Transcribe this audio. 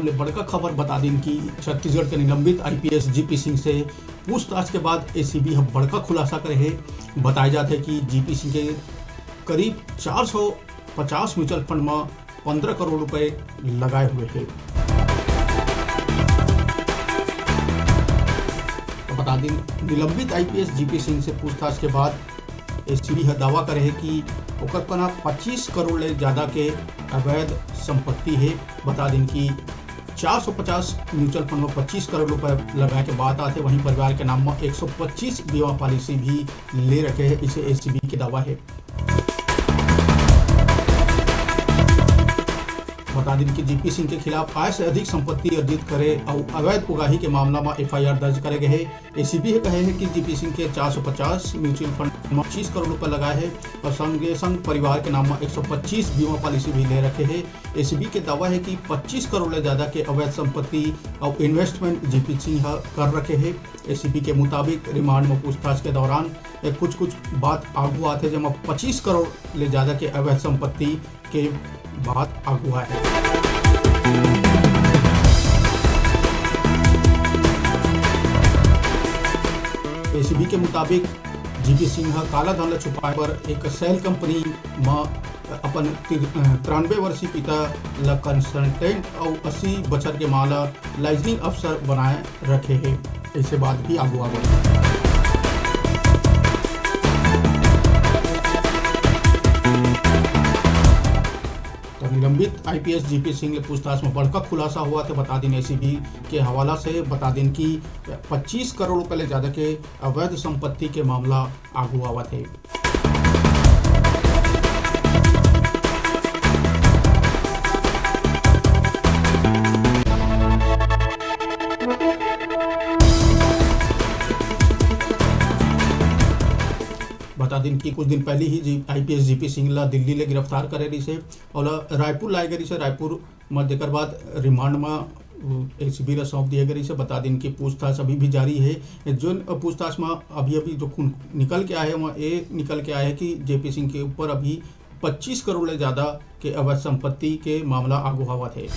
ले बड़का खबर बता दिन कि छत्तीसगढ़ के निलंबित आईपीएस जीपी सिंह से पूछताछ के बाद एसीबी बड़का खुलासा करे है। बताया जाता है कि जीपी सिंह के करीब 450 म्यूचुअल फंड में 15 करोड़ रुपए लगाए हुए हैं। तो बता दिन निलंबित आईपीएस जीपी सिंह से पूछताछ के बाद एसीबी दावा करे है कि ओकर पना 25 करोड़ ले ज़्यादा के अवैध संपत्ति है। बता दिन कि 450 म्यूचुअल फंड में 25 करोड़ रुपए लगाए के बाद आते, वहीं परिवार के नाम में 125 बीमा पॉलिसी भी ले रखे हैं, इसे एसीबी के दावा है। बता दिन कि जीपी सिंह के खिलाफ आय से अधिक संपत्ति अर्जित करे और अवैध उगाही के मामला में एफआईआर दर्ज करे गए हैं। एसीबी कहे हैं कि जीपी सिंह के 450 म्यूचुअल फंड में 25 करोड़ रुपए लगाए हैं और संगे संग परिवार के नाम में 125 बीमा पॉलिसी भी ले रखे हैं। एसीबी के दावा है कि 25 करोड़ से ज़्यादा के अवैध संपत्ति और इन्वेस्टमेंट जीपी सिंह कर रखे हैं। एसीबी के मुताबिक रिमांड में पूछताछ के दौरान कुछ बात आगू आते जब 25 करोड़ ले ज़्यादा के अवैध संपत्ति के बात आगू है। एसीबी के मुताबिक जीपी सिंह काला धन छुपाए पर एक सेल कंपनी में अपन 93 वर्षीय पिता ल कंसल्टेंट और 80 बछर के माला लाइजनिंग अफसर बनाए रखे हैं। ऐसे बात भी आगू आ गई। निलंबित आईपीएस जीपी सिंह पूछताछ में बड़का खुलासा हुआ तो बता दिन एसीबी के हवाला से बता दिन कि 25 करोड़ रुपए ले ज़्यादा के अवैध संपत्ति के मामला आगू आवा थे। बता दिन कि कुछ दिन पहले ही आईपीएस जीपी सिंह ला दिल्ली ले गिरफ्तार करे रही से और रायपुर लाए गई से। रायपुर में देकर बाद रिमांड में एसीबी ला सौंप दिए गई से। बता दिन कि पूछताछ अभी भी जारी है। जो पूछताछ में अभी जो खून निकल के आए हैं वहाँ ये निकल के आया है कि जेपी सिंह के ऊपर अभी 25 करोड़ से ज़्यादा के अवैध संपत्ति के मामला आगू हवा थे।